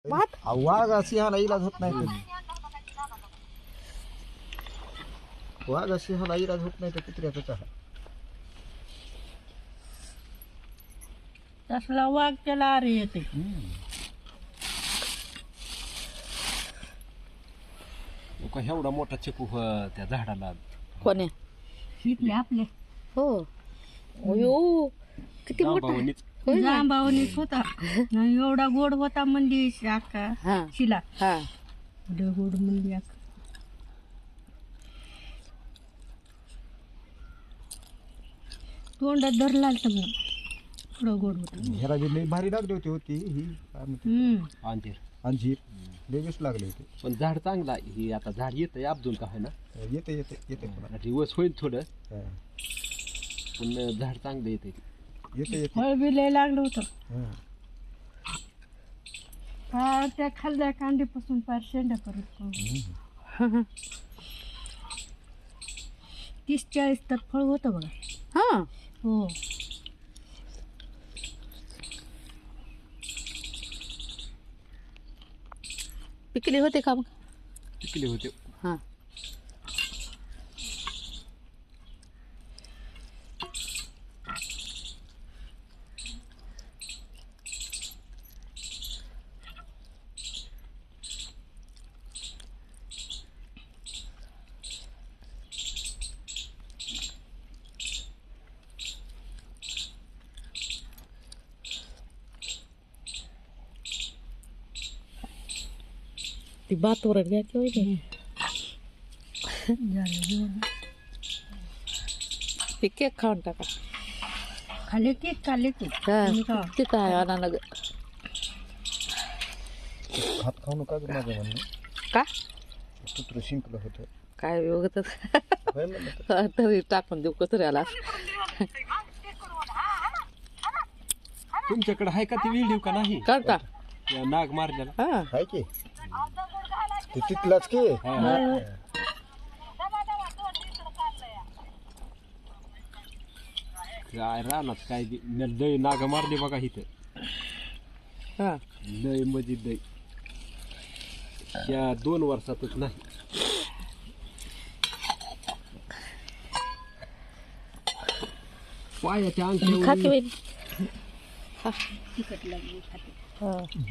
भात वाघ सिंहाला इलाज होत नाही तर वाघ सिंहाला इलाज होत नाही तर कुत्र्याचं काय तसला वाघ त्याला अरे येते. का एवढा मोठा चिकू त्या झाडाला कोण्या शिकले आपले हो अयो किती मोठा जांबावणीच. जांबावणीच होता नाही एवढा गोड होता मंदी आका शिला एवढं गोड मंदी आका तोंडात धरला तर मग एवढं गोड होता. ह्याला बी लई भारी लागली होती ही काय म्हणते, अंजीर अंजीर लेगेच लागले होते. पण झाड चांगला आहे. ही आता झाड येतं अब्दुल का आहे ना येते येते येते पुन्हा. दिवस होईल थोडं हा. पण झाड चांगलं येते. येते येते फळ बी लय लागलं होतं. हा. फार त्या खाल्ल्या कांडीपासून फार शेंड्या करत 30-40 तर फळ होतं बघा. हो पिकले होते का मग पिकले होते. हां ती भात वरट घ्या की होईल ते केक खाऊन टाका. खाले केक खाले केक ते काय आणा ग भात खाऊ नका ग माझं म्हणणं का कुत्र शिंकलं होतं काय बघत होय म्हणलं तर. तरी टाकून देऊ कचऱ्याला. तुमच्याकडे आहे का ती व्हिडिओ का नाही करता त्या नाग मारल्याला हा आहे की ते तिथलाच की काय रानात काय बी. मी लय नाग मारली बघा इथं हा लय म्हणजे लय या 2 वर्षातच नाही. पायाच्या खाते अंगठ्यावर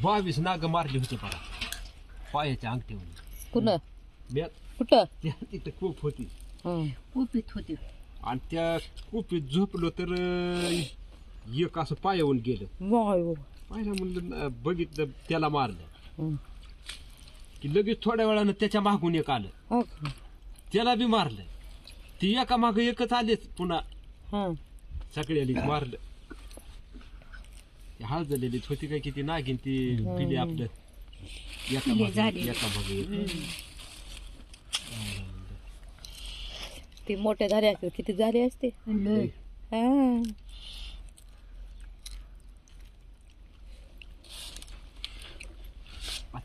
बाई 22 नाग मारली होती बघा पायाच्या अंगठ्यावर. पुन्हा मी कुठं तिथं खूप होती उपीत होती. आणि त्या कुपीत झोपलो तर एक असं पायावून गेलं. पाहिलं म्हणलं बघितलं त्याला मारलं की लगेच थोड्या वेळानं त्याच्या मागून एक आलं त्याला बी मारलं. ती एका माग एकच आलेच पुन्हा सगळ्यालीच मारलं. हळदलेलीच होती काय किती नागिन ती पिली आपलं एका मागे एक. ते मोठे झाले असते किती झाले असते.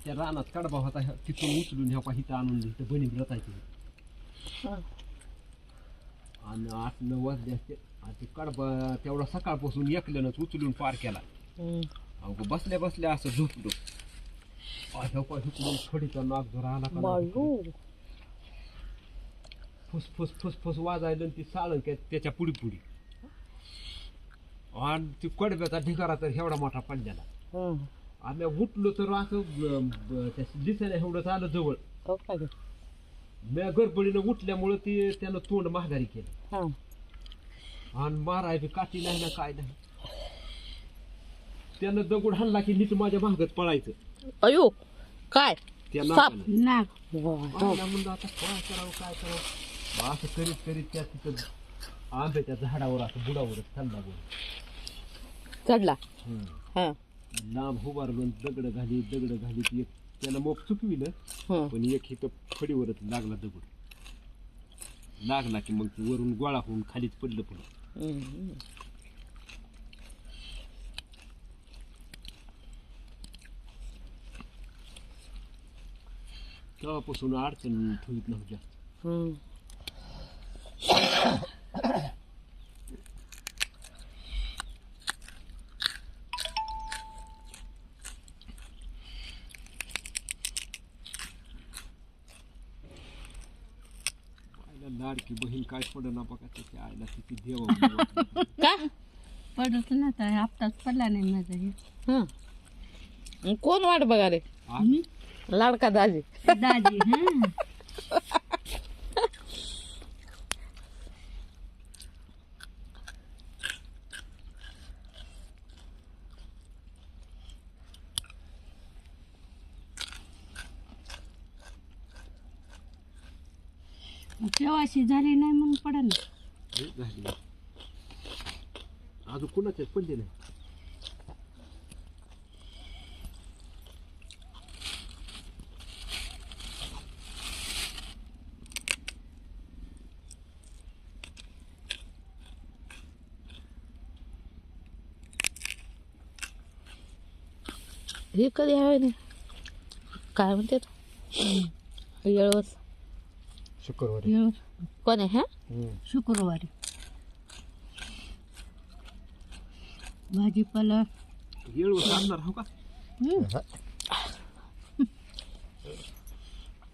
त्या रानात कडबा होता तिथून उचलून ह्या पाहिजे आणून इथं बनी रतायची आणि 8-9 वाजले असते. आणि ते कडबा तेवढा सकाळपासून एकल्यानंच उचलून पार केला. अहो बसल्या बसल्या असं झोपलो झोपलो थोडीचा नाक जरा आला का फुस फुस फुस फुस वाजायला आणि ती साळण त्याच्या पुढी पुढी आणि ती कडब्याचा ढिगारा तर एवढा मोठा पडलेला. आम्ही उठलो तर असं दिसायला एवढं आलं जवळ. मी गडबडीनं उठल्यामुळं ती त्यानं तोंड महागारी केलं आणि माराय बी काठी नाही ना काय नाही. त्यानं दगड हाणला की नीट माझ्या महागत पळायचं. अयो काय त्या नाग म्हणलं आता काय करावं असं करीत करीत त्या तिथं आंब्याच्या झाडावर असं बुडावरच थंडा चढला लांब उभारलं दगड घाली एक त्यानं मोप चुकविलं पण एक इथं फडीवरच लागला दगड लागला की मग ते वरून गोळा होऊन खालीच पडलं पुन्हा. तेव्हापासून अडचण ठेवीत नव्हती जास्त. लाडकी बहीण काय पडना बघा त्याच्या आईला किती देवा का पडत ना तर हप्ताच पडला नाही माझा हे. हं. कोण वाट बघा रे लाडका दाजी दाजी हा केव्हाशी झाली नाही म्हणून पडा ना. झाली अजून कुणाच्याच पडले नाही. हे कधी हवे नाही काय म्हणते येळवस शुक्रवारी कोण आहे हा शुक्रवारी भाजीपाला येळ आणणार हो का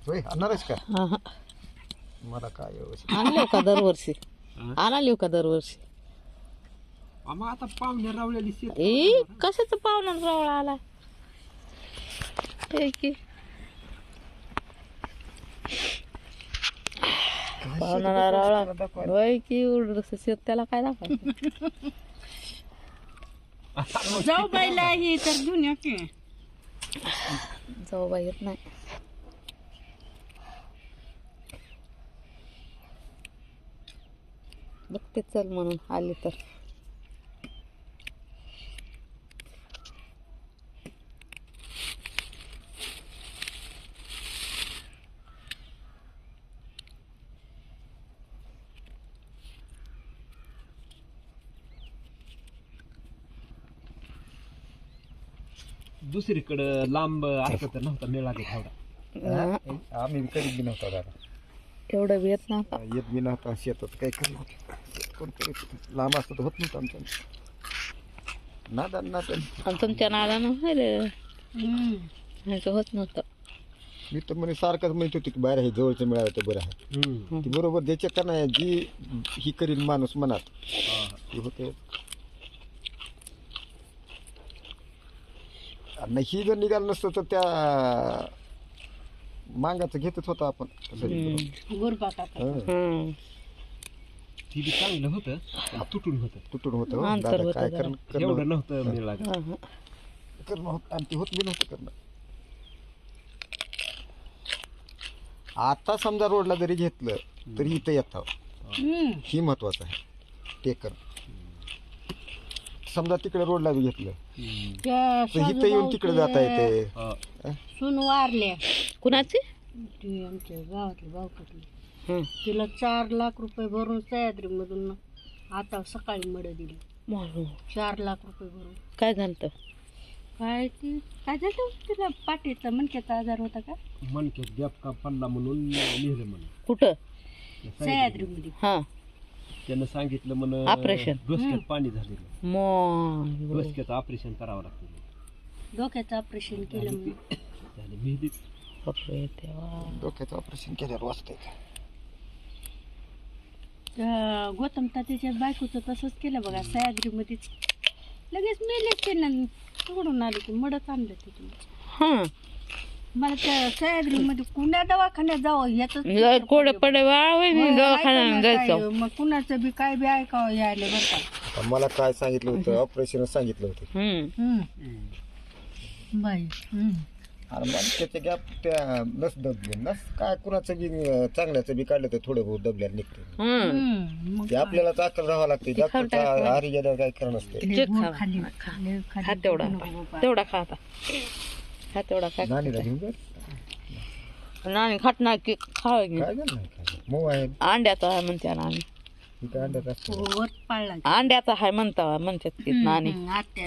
होय आणणारच का हा हा मला काय व्यवस्थित आणले का दरवर्षी आणाली का दरवर्षी मग आता पाहुण्या रावलेली शेत ए कशाचं पाहुणा रावळा आला हे की पाहुणा रावळा होय की उडत शेत त्याला काय दाखवायचं जाऊ बाईला ही तर घेऊन या की जाऊ बाई येत नाही बघते चल म्हणून आली तर दुसरीकडं लांब असतं तर नव्हता मेळा ते एवढा आम्ही कधी बी नव्हता दादा एवढं बी येत नव्हता येत बी नव्हता शेतात काय करत कोण करीत लांब असतं तर होत नव्हतं आमच्या नादान आणि तुमच्या नादानं व्हायचं होत नव्हतं मी तर म्हणे सारखंच म्हणत होती की बाहेर हे जवळचं मिळालं तर बरं आहे ती बरोबर ज्याच्या का नाही जी ही करीन माणूस मनात ते होते आणि ही जर निघालं नसतं तर त्या मांगाचं घेतच होतं आपण गुरबा काका ती बी चांगलं होतं तुटून होतं तुटून होतं अंतर दादा होतं काय जरा. करणं एवढं नव्हतं मेळा करणं होत आणि ते होत बी नव्हतं करणं आता समजा रोडला जरी घेतलं तरी इथं येतं ही महत्वाचं आहे ते कर समजा तिकडे रोडला बी घेतलं तर इथं येऊन तिकडे जाता येते सून वारल्या कुणाची ती आमच्या गावातली भावकातली तिला 4 लाख रुपये भरून सह्याद्री मधून आता सकाळी मड दिली 4 लाख रुपये भरून काय झालं काय झालं तिला पाठीचा मणक्याचा आजार होता का मणक्यात गॅप का पडला म्हणून लिहिलं म्हणून कुठं सह्याद्री मध्ये हा त्यानं सांगितलं म्हण ऑपरेशन डोसक्यात पाणी झालेलं मग डोसक्याचं ऑपरेशन करावं लागतं डोक्याचं ऑपरेशन केलं म्हणून झाले मेहंदी बापरे देवा. डोक्याचं ऑपरेशन केल्यावर वाचतंय का त्या गौतम तात्याच्या बायकोचं तसंच केलं बघा सह्याद्री मध्येच लगेच मेले ते ना सोडून आले की मडच आणलं तिथून हा मला त्या सह्याद्री मध्ये कुण्या दवाखान्यात जावं याच कोडे पडे दवाखान्यात जायचं मग कुणाचं बी काय बी ऐकावं यायला बरं का आता मला काय सांगितलं होतं ऑपरेशन सांगितलं होतं बाई आणि मग त्याच्या गॅप त्या नस दबले नस काय कुणाचं बी चांगल्याचं बी काढलं तर थोडं बहुत दबल्याला निघते मग ते आपल्याला चाकल राहावं लागते डॉक्टरचा हारी गेल्यावर काय खरं नसते खाली हा तेवढा तेवढा खा आता हा तेवढा खा नानीला घेऊन जा नाणी खाटणार की खाव काय झालं नाही काय मऊ आहे अंड्याचा आहे म्हणत्या नाणी ही काय अंड्यात असतं वरत पाळला अंड्याचा आहे म्हणतात की नाणी आत्या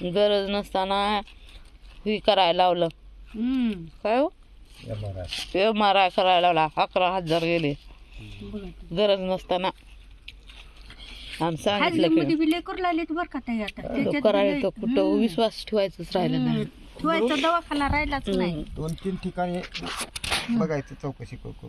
गरज नसताना ही करायला लावलं काय हो MRI करायला लावला 11,000 गेले गरज नसताना आम्ही सांगितलं मध्ये बी लेकर लागलेत बरं का ताई आता की त्याच्यात करायला बी तर कुठं विश्वास ठेवायचंच राहिलं नाही ठेवायचा दवाखाना राहिलाच नाही 2-3 ठिकाणी बघायचं चौकशी करू